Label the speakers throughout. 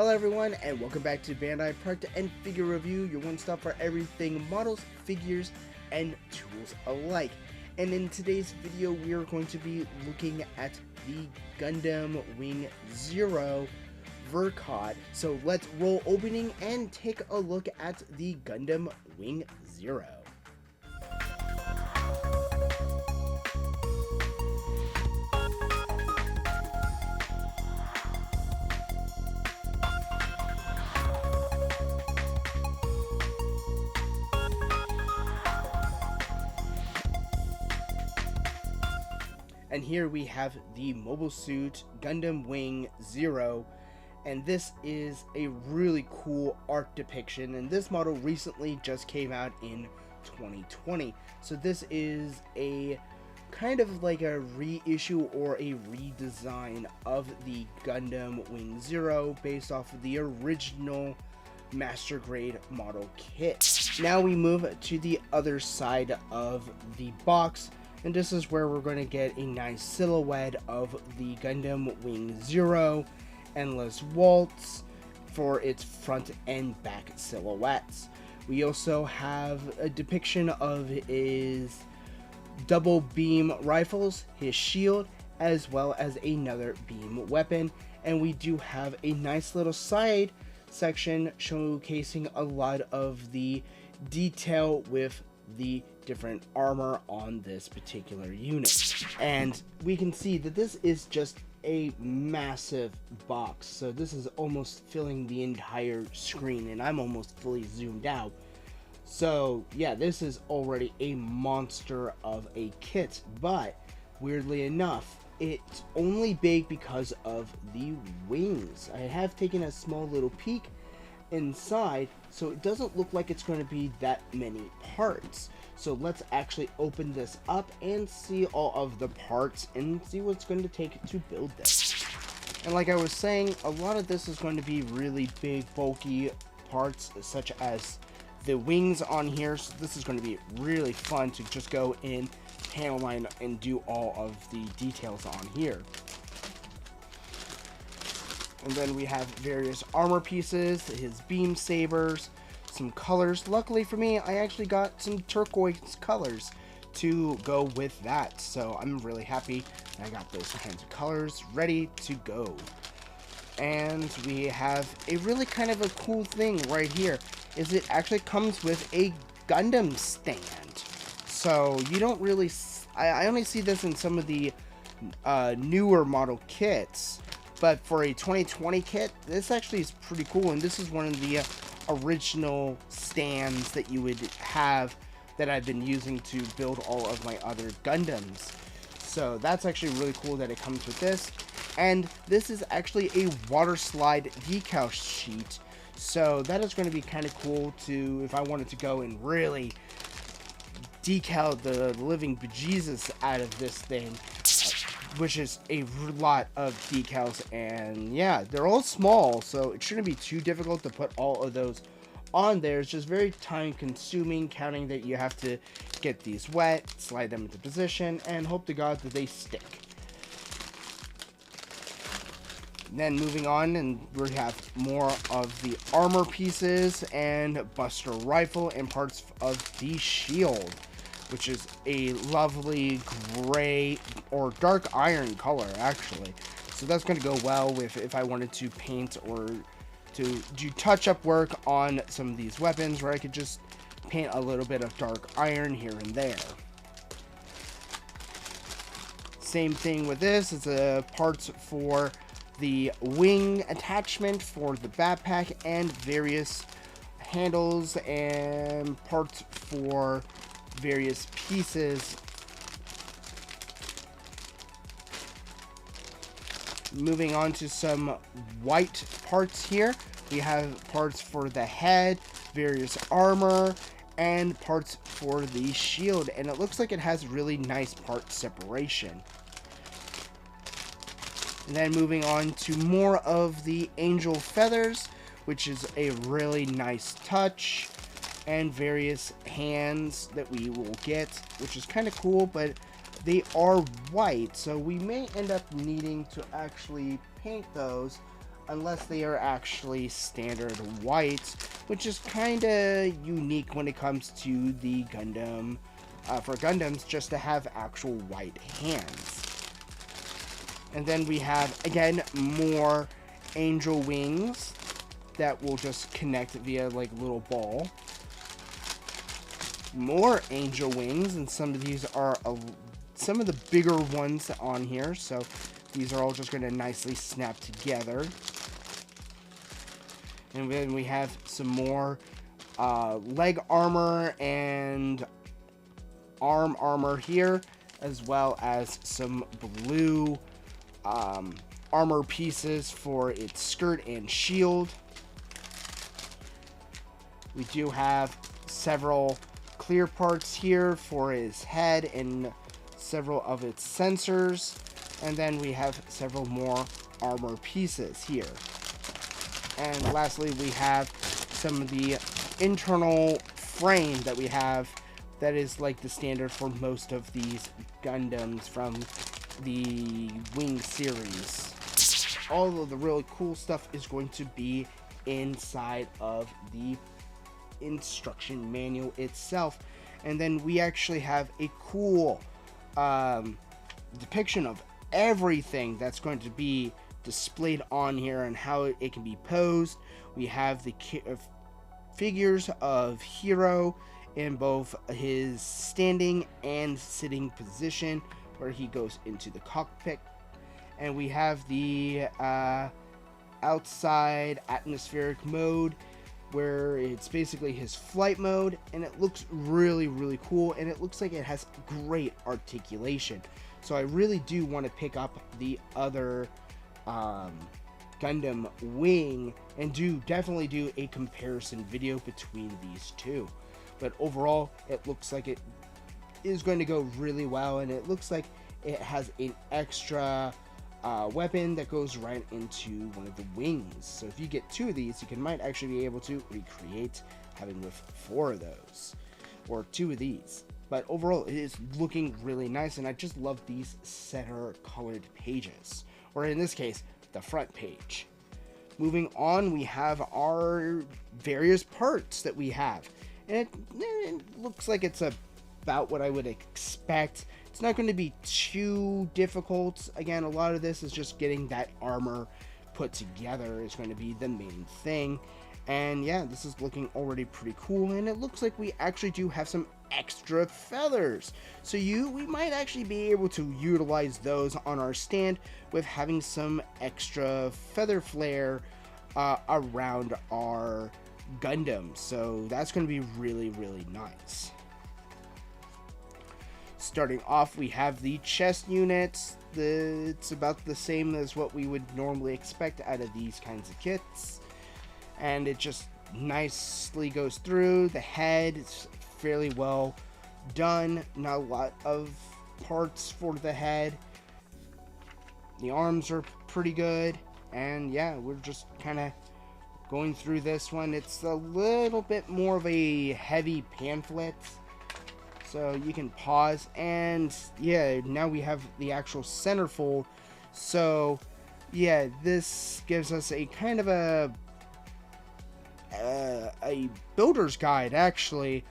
Speaker 1: Hello everyone, and welcome back to Bandai Product and Figure Review, your one-stop for everything models, figures, and tools alike. And in today's video, we are going to be looking at the Gundam Wing Zero Ver.Ka. So let's roll opening and take a look at the Gundam Wing Zero. And here we have the Mobile Suit Gundam Wing Zero, and this is a really cool art depiction, and this model recently just came out in 2020. So this is a kind of like a reissue or a redesign of the Gundam Wing Zero based off of the original Master Grade model kit. Now we move to the other side of the box, and this is where we're going to get a nice silhouette of the Gundam Wing Zero Endless Waltz for its front and back silhouettes. We also have a depiction of his double beam rifles, his shield, as well as another beam weapon. And we do have a nice little side section showcasing a lot of the detail with the different armor on this particular unit. And we can see that this is just a massive box, so this is almost filling the entire screen, and I'm almost fully zoomed out. So yeah, this is already a monster of a kit, but weirdly enough, it's only big because of the wings. I have taken a small little peek inside, so it doesn't look like it's going to be that many parts. So let's actually open this up and see all of the parts and see what's going to take to build this. And like I was saying, a lot of this is going to be really big, bulky parts, such as the wings on here. So this is going to be really fun to just go in, panel line, and do all of the details on here. And then we have various armor pieces, his beam sabers, some colors. Luckily for me, I actually got some turquoise colors to go with that. So I'm really happy I got those kinds of colors ready to go. And we have a really kind of a cool thing right here, is it actually comes with a Gundam stand. So you don't really, I only see this in some of the newer model kits. But for a 2020 kit, this actually is pretty cool, and this is one of the original stands that you would have that I've been using to build all of my other Gundams. So that's actually really cool that it comes with this. And this is actually a water slide decal sheet. So that is going to be kind of cool to, if I wanted to go and really decal the living bejesus out of this thing, which is a lot of decals. And yeah, they're all small, so it shouldn't be too difficult to put all of those on there. It's just very time consuming, counting that you have to get these wet, slide them into position, and hope to God that they stick. Then moving on, and we have more of the armor pieces and Buster rifle and parts of the shield, which is a lovely gray or dark iron color, actually. So that's going to go well with if I wanted to paint or to do touch-up work on some of these weapons, where I could just paint a little bit of dark iron here and there. Same thing with this. It's parts for the wing attachment for the backpack and various handles and parts for various pieces. Moving on to some white parts here, we have parts for the head, various armor, and parts for the shield, and it looks like it has really nice part separation. And then moving on to more of the angel feathers, which is a really nice touch, and various hands that we will get, which is kind of cool, but they are white, so we may end up needing to actually paint those. unless they are actually standard white, which is kind of unique when it comes to the Gundam, for Gundams, just to have actual white hands. And then we have, again, more angel wings that will just connect via like little ball. More angel wings, and some of these are some of the bigger ones on here, so these are all just going to nicely snap together. And then we have some more leg armor and arm armor here, as well as some blue armor pieces for its skirt and shield. We do have several clear parts here for his head and several of its sensors, and then we have several more armor pieces here. And lastly, we have some of the internal frame that we have that is like the standard for most of these Gundams from the Wing series. All of the really cool stuff is going to be inside of the instruction manual itself. And then we actually have a cool depiction of everything that's going to be displayed on here and how it can be posed. We have the figures of Hero in both his standing and sitting position, where he goes into the cockpit. And we have the outside atmospheric mode, where it's basically his flight mode, and it looks really, really cool, and it looks like it has great articulation. So I really do want to pick up the other Gundam Wing and definitely do a comparison video between these two. But overall, it looks like it is going to go really well, and it looks like it has an extra weapon that goes right into one of the wings. So if you get 2 of these, you might actually be able to recreate having with 4 of those, or 2 of these. But overall, it is looking really nice, and I just love these center colored pages, or in this case, the front page. Moving on, we have our various parts that we have, and it looks like it's about what I would expect. It's not going to be too difficult. Again, a lot of this is just getting that armor put together is going to be the main thing. And yeah, this is looking already pretty cool, and it looks like we actually do have some extra feathers. So we might actually be able to utilize those on our stand with having some extra feather flare around our Gundam. So that's going to be really, really nice. Starting off, we have the chest units. It's about the same as what we would normally expect out of these kinds of kits. And it just nicely goes through. The head is fairly well done. Not a lot of parts for the head. The arms are pretty good. And yeah, we're just kind of going through this one. It's a little bit more of a heavy pamphlet, so you can pause. And yeah, now we have the actual centerfold. So yeah, this gives us a kind of a builder's guide actually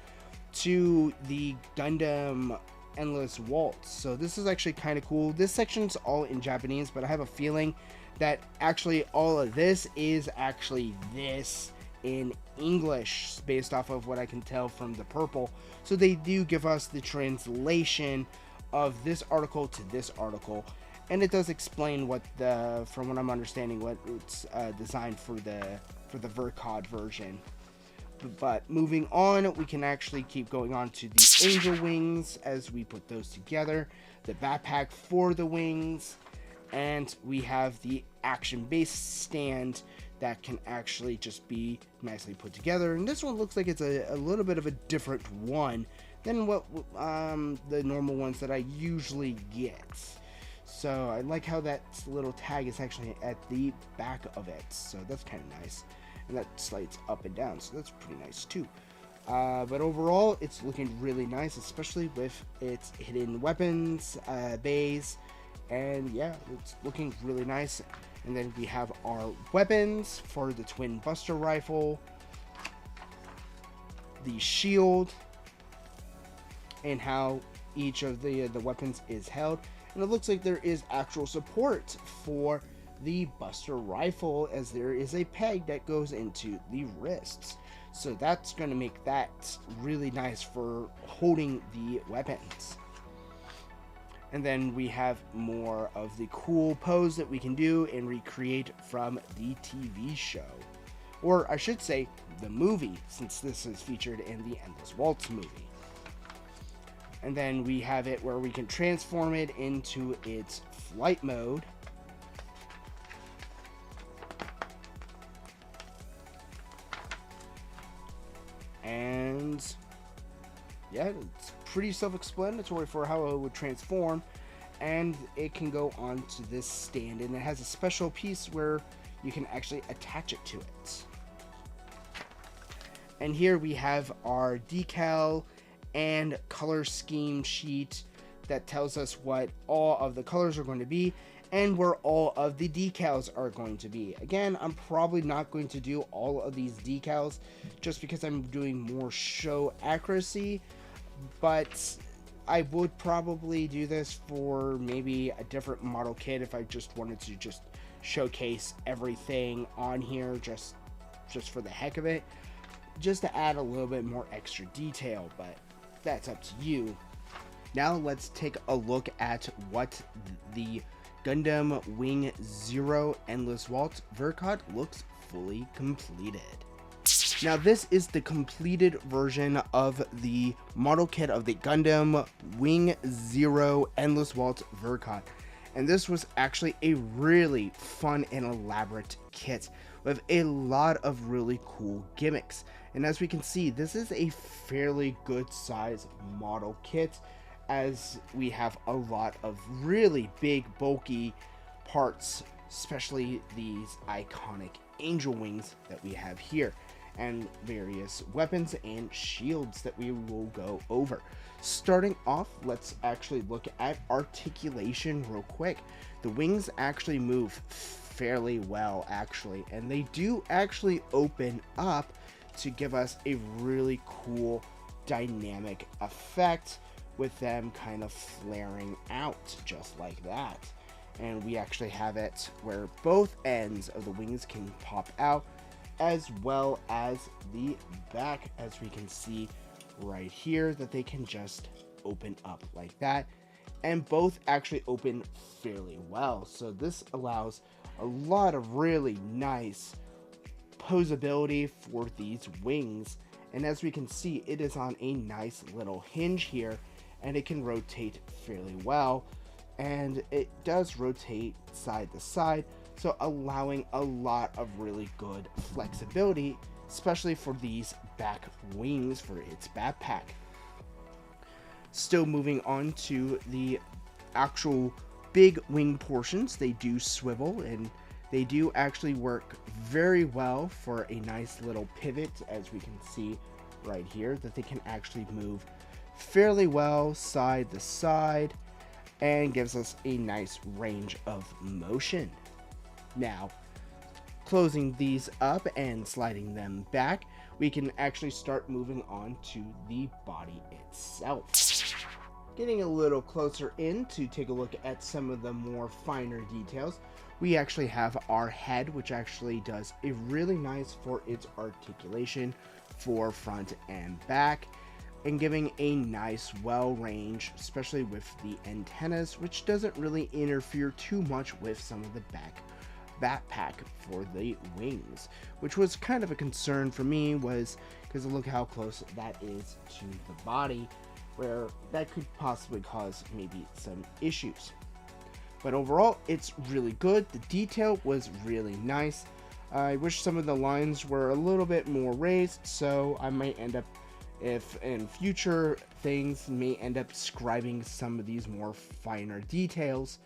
Speaker 1: to the Gundam Endless Waltz. So this is actually kind of cool. This section's all in Japanese, but I have a feeling that actually all of this is actually this in English, based off of what I can tell from the purple. So they do give us the translation of this article to this article, and it does explain what from what I'm understanding, what it's designed for the Ver.Ka version. But moving on, we can actually keep going on to the angel wings as we put those together, the backpack for the wings, and we have the action base stand that can actually just be nicely put together. And this one looks like it's a little bit of a different one than what the normal ones that I usually get. So I like how that little tag is actually at the back of it, so that's kind of nice. And that slides up and down, so that's pretty nice too. But overall, it's looking really nice, especially with its hidden weapons bays. And yeah, it's looking really nice. And then we have our weapons for the twin buster rifle, the shield, and how each of the weapons is held. And it looks like there is actual support for the buster rifle, as there is a peg that goes into the wrists. So that's going to make that really nice for holding the weapons. And then we have more of the cool pose that we can do and recreate from the TV show. Or I should say, the movie, since this is featured in the Endless Waltz movie. And then we have it where we can transform it into its flight mode. And yeah, it's pretty self-explanatory for how it would transform. And it can go onto this stand, and it has a special piece where you can actually attach it to it. And here we have our decal and color scheme sheet that tells us what all of the colors are going to be and where all of the decals are going to be. Again, I'm probably not going to do all of these decals just because I'm doing more show accuracy, but I would probably do this for maybe a different model kit if I just wanted to just showcase everything on here just for the heck of it, just to add a little bit more extra detail, but that's up to you. Now let's take a look at what the Gundam Wing Zero Endless Waltz Ver.Ka looks fully completed. Now this is the completed version of the model kit of the Gundam Wing Zero Endless Waltz Ver.Ka. And this was actually a really fun and elaborate kit with a lot of really cool gimmicks. And as we can see, this is a fairly good size model kit, as we have a lot of really big bulky parts, especially these iconic angel wings that we have here, and various weapons and shields that we will go over. Starting off, let's actually look at articulation real quick. The wings actually move fairly well, actually, and they do actually open up to give us a really cool dynamic effect, with them kind of flaring out just like that. And we actually have it where both ends of the wings can pop out, as well as the back, as we can see right here, that they can just open up like that, and both actually open fairly well. So this allows a lot of really nice posability for these wings, and as we can see, it is on a nice little hinge here, and it can rotate fairly well, and it does rotate side to side, so allowing a lot of really good flexibility, especially for these back wings for its backpack. Still moving on to the actual big wing portions, they do swivel, and they do actually work very well for a nice little pivot, as we can see right here, that they can actually move fairly well side to side, and gives us a nice range of motion. Now, closing these up and sliding them back, we can actually start moving on to the body itself. Getting a little closer in to take a look at some of the more finer details, we actually have our head, which actually does a really nice for its articulation for front and back, and giving a nice well range, especially with the antennas, which doesn't really interfere too much with some of the backpack for the wings, which was kind of a concern for me, was because look how close that is to the body, where that could possibly cause maybe some issues. But overall, it's really good. The detail was really nice. I wish some of the lines were a little bit more raised, so I might end up, if in future things, may end up scribing some of these more finer details,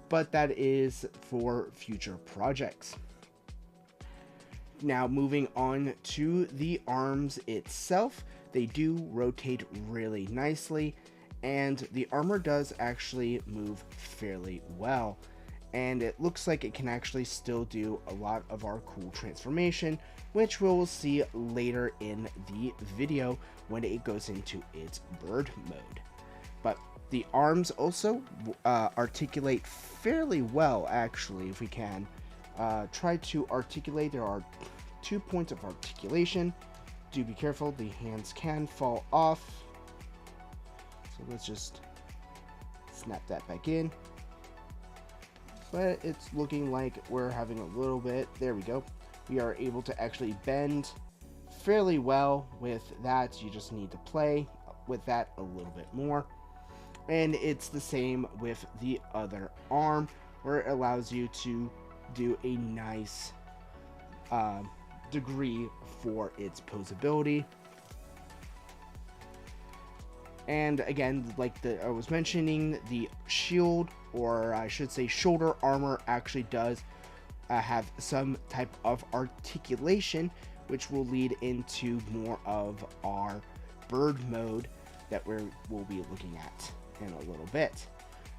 Speaker 1: but that is for future projects. Now moving on to the arms itself, they do rotate really nicely, and the armor does actually move fairly well. and it looks like it can actually still do a lot of our cool transformation, which we will see later in the video when it goes into its bird mode. But the arms also articulate fairly well, actually. If we can try to articulate, there are 2 points of articulation. Do be careful, the hands can fall off. So let's just snap that back in. But it's looking like we're having a little bit, there we go. We are able to actually bend fairly well with that. You just need to play with that a little bit more. And it's the same with the other arm, where it allows you to do a nice degree for its posability. And again, like I was mentioning, the shield, or I should say shoulder armor, actually does have some type of articulation, which will lead into more of our bird mode that we'll be looking at in a little bit.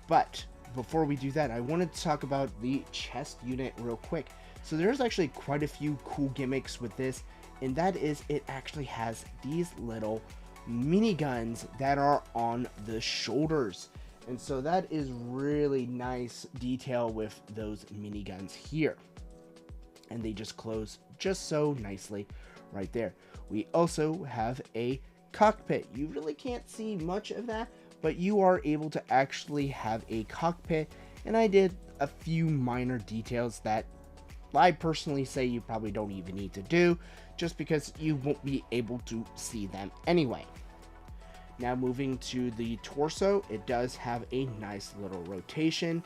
Speaker 1: But before we do that, I wanted to talk about the chest unit real quick. So there's actually quite a few cool gimmicks with this, and that is it actually has these little miniguns that are on the shoulders. And so that is really nice detail with those miniguns here. And they just close just so nicely right there. We also have a cockpit. You really can't see much of that, but you are able to actually have a cockpit. And I did a few minor details that I personally say you probably don't even need to do, just because you won't be able to see them anyway. Now moving to the torso, it does have a nice little rotation,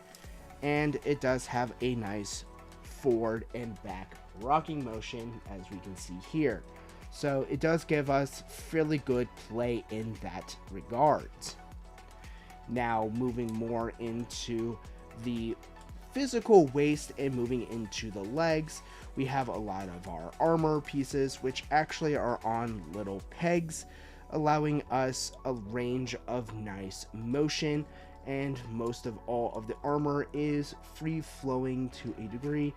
Speaker 1: and it does have a nice forward and back rocking motion, as we can see here. So it does give us fairly good play in that regards. Now moving more into the physical waist and moving into the legs, we have a lot of our armor pieces, which actually are on little pegs, allowing us a range of nice motion, and most of all of the armor is free flowing to a degree.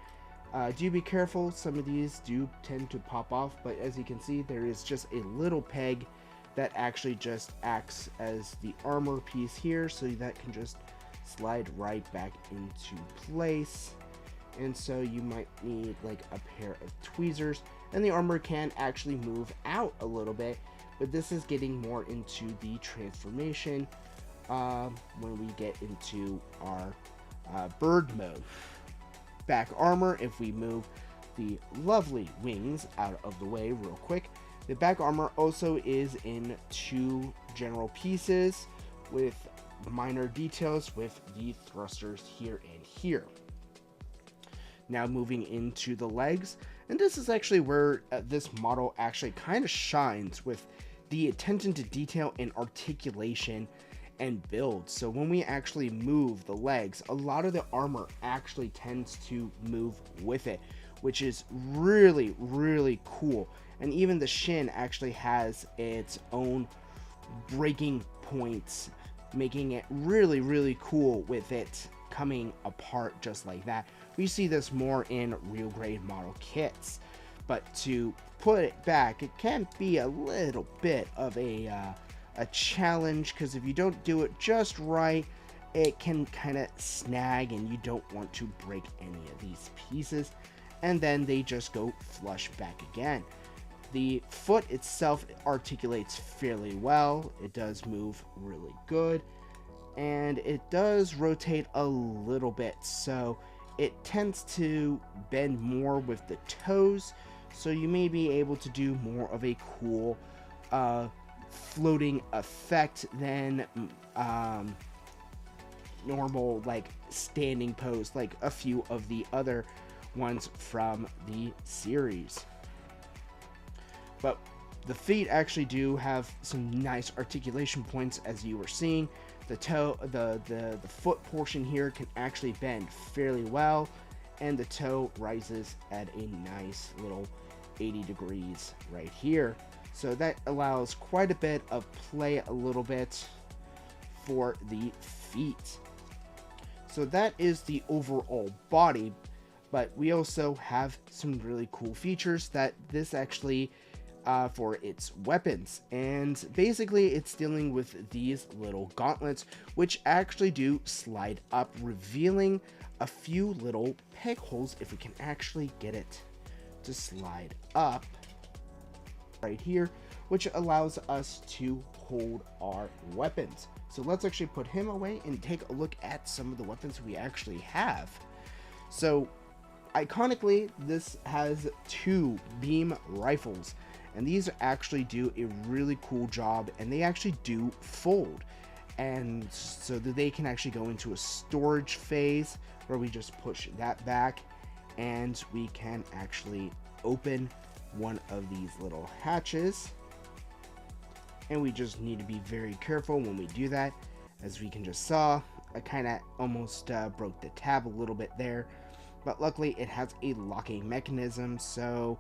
Speaker 1: Do be careful, some of these do tend to pop off, but as you can see, there is just a little peg that actually just acts as the armor piece here, so that can just slide right back into place. And so you might need like a pair of tweezers, and the armor can actually move out a little bit, but this is getting more into the transformation when we get into our bird mode. Back armor, if we move the lovely wings out of the way real quick, the back armor also is in 2 general pieces with minor details with the thrusters here and here. Now moving into the legs, and this is actually where this model actually kind of shines with the attention to detail and articulation and build. So when we actually move the legs, a lot of the armor actually tends to move with it, which is really, really cool. And even the shin actually has its own breaking points, making it really, really cool with it coming apart just like that. We see this more in real grade model kits, but to put it back, it can be a little bit of a challenge, because if you don't do it just right, it can kind of snag and you don't want to break any of these pieces, and then they just go flush back again. The foot itself articulates fairly well. It does move really good, and it does rotate a little bit, so it tends to bend more with the toes, so you may be able to do more of a cool floating effect than normal like standing pose like a few of the other ones from the series. But the feet actually do have some nice articulation points, as you were seeing. The toe, the foot portion here can actually bend fairly well, and the toe rises at a nice little 80 degrees right here. So that allows quite a bit of play a little bit for the feet. So that is the overall body, but we also have some really cool features that this actually for its weapons, and basically it's dealing with these little gauntlets, which actually do slide up, revealing a few little peg holes if we can actually get it to slide up right here, which allows us to hold our weapons. So let's actually put him away and take a look at some of the weapons we actually have. So iconically, this has 2 beam rifles, and these actually do a really cool job, and they actually do fold, and so that they can actually go into a storage phase where we just push that back and we can actually open one of these little hatches, and we just need to be very careful when we do that. As we can just saw, I kind of almost broke the tab a little bit there, but luckily it has a locking mechanism, so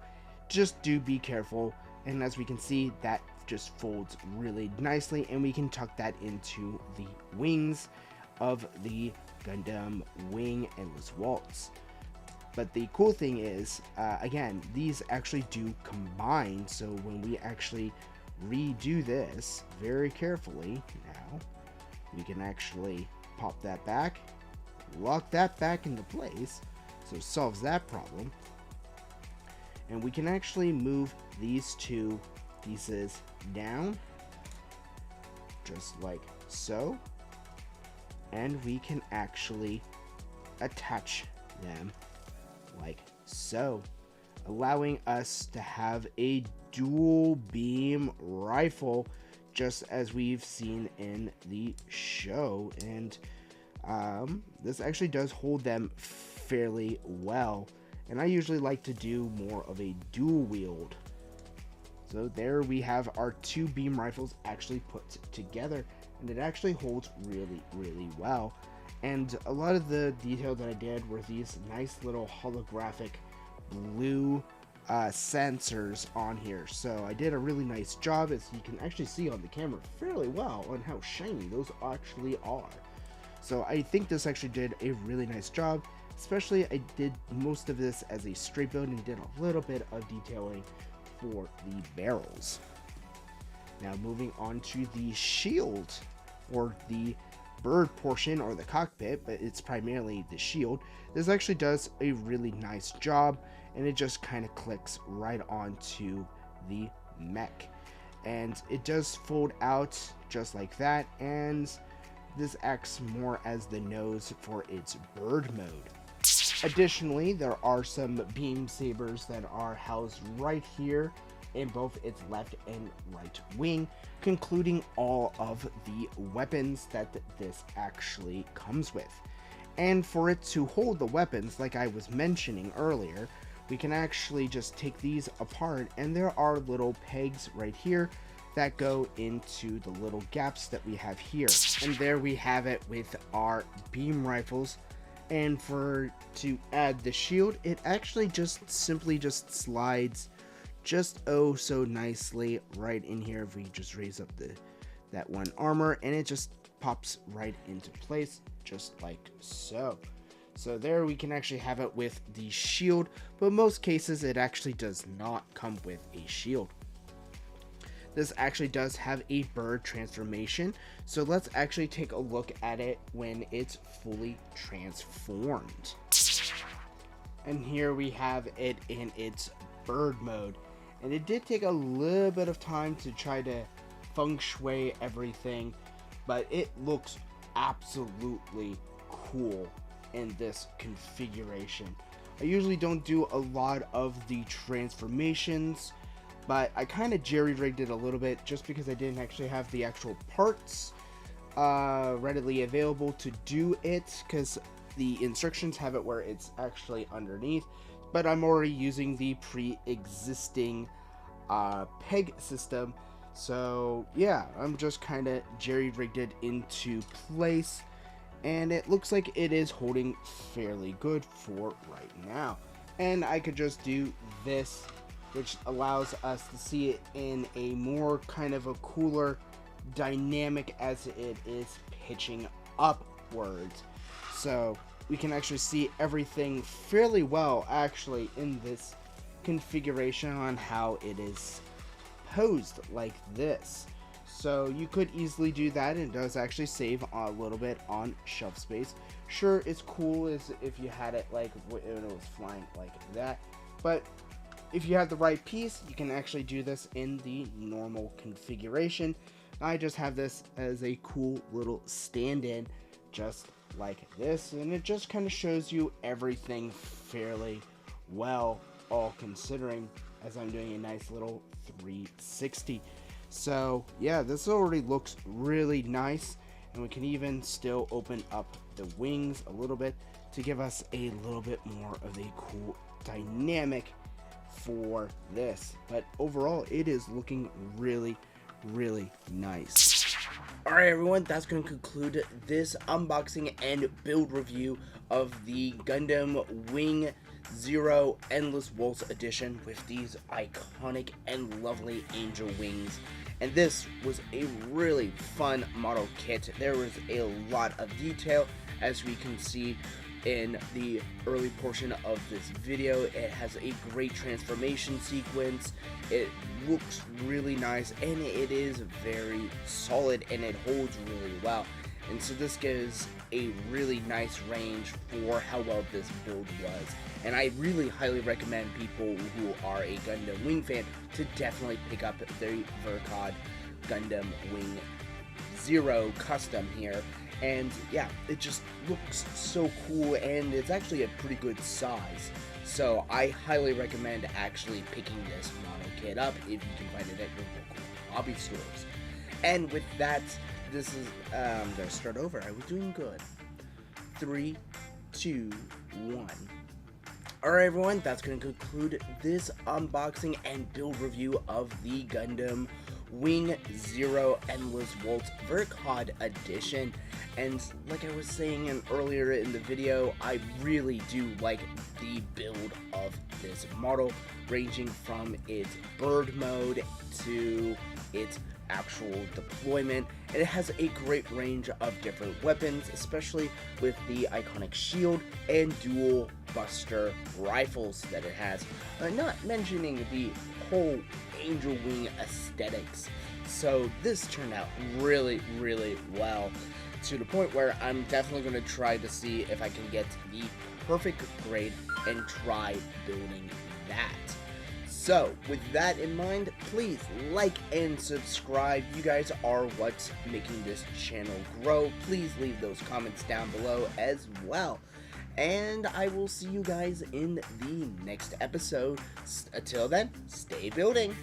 Speaker 1: just do be careful. And as we can see, that just folds really nicely, and we can tuck that into the wings of the Gundam Wing Endless Waltz. But the cool thing is, again, these actually do combine, so when we actually redo this very carefully now, we can actually pop that back, lock that back into place, so it solves that problem. And we can actually move these 2 pieces down, just like so, and we can actually attach them like so, allowing us to have a dual beam rifle, just as we've seen in the show. And this actually does hold them fairly well, and I usually like to do more of a dual wield. So there we have our 2 beam rifles actually put together, and it actually holds really well. And a lot of the detail that I did were these nice little holographic blue sensors on here. So I did a really nice job, as you can actually see on the camera fairly well, on how shiny those actually are. So I think this actually did a really nice job, especially I did most of this as a straight build and did a little bit of detailing for the barrels. Now moving on to the shield, or the bird portion, or the cockpit, but it's primarily the shield. This actually does a really nice job, and it just kind of clicks right onto the mech, and it does fold out just like that, and this acts more as the nose for its bird mode. Additionally, there are some beam sabers that are housed right here in both its left and right wing, concluding all of the weapons that this actually comes with. And for it to hold the weapons, like I was mentioning earlier, we can actually just take these apart, and there are little pegs right here that go into the little gaps that we have here. And there we have it with our beam rifles. And to add the shield, it actually just simply slides just oh so nicely right in here. If we just raise up that one armor, and it just pops right into place just like so. So there we can actually have it with the shield, but most cases it actually does not come with a shield. This actually does have a bird transformation, so let's actually take a look at it when it's fully transformed. And here we have it in its bird mode, and it did take a little bit of time to try to feng shui everything, but it looks absolutely cool in this configuration. I usually don't do a lot of the transformations, but I kind of jerry-rigged it a little bit just because I didn't actually have the actual parts readily available to do it, because the instructions have it where it's actually underneath, but I'm already using the pre-existing peg system. So yeah, I'm just kind of jerry-rigged it into place, and it looks like it is holding fairly good for right now. And I could just do this, which allows us to see it in a more kind of a cooler dynamic as it is pitching upwards. So we can actually see everything fairly well actually in this configuration on how it is posed like this. So you could easily do that, and it does actually save a little bit on shelf space. Sure, it's cool as if you had it like when it was flying like that, but if you have the right piece, you can actually do this in the normal configuration. I just have this as a cool little stand-in, just like this, and it just kind of shows you everything fairly well, all considering, as I'm doing a nice little 360. So yeah, this already looks really nice, and we can even still open up the wings a little bit to give us a little bit more of a cool dynamic for this. But overall, it is looking really nice. Alright everyone, that's going to conclude this unboxing and build review of the Gundam Wing Zero Endless Waltz Edition with these iconic and lovely angel wings. And this was a really fun model kit. There was a lot of detail, as we can see in the early portion of this video. It has a great transformation sequence. It looks really nice, and it is very solid, and it holds really well. And so this gives a really nice range for how well this build was. And I really highly recommend people who are a Gundam Wing fan to definitely pick up the Ver.Ka Gundam Wing Zero custom here. And yeah, it just looks so cool, and it's actually a pretty good size. So I highly recommend actually picking this model kit up if you can find it at your local hobby stores. And with that, this is, gonna start over. I was doing good. 3, 2, 1. Alright everyone, that's going to conclude this unboxing and build review of the Gundam Wing Zero Endless Waltz Ver.Ka Edition. And like I was saying earlier in the video, I really do like the build of this model, ranging from its bird mode to its actual deployment. And it has a great range of different weapons, especially with the iconic shield and dual buster rifles that it has, not mentioning the whole angel wing aesthetics. So this turned out really well, to the point where I'm definitely going to try to see if I can get the perfect grade and try building that. So, with that in mind, please like and subscribe. You guys are what's making this channel grow. Please leave those comments down below as well. And I will see you guys in the next episode. Until then, stay building.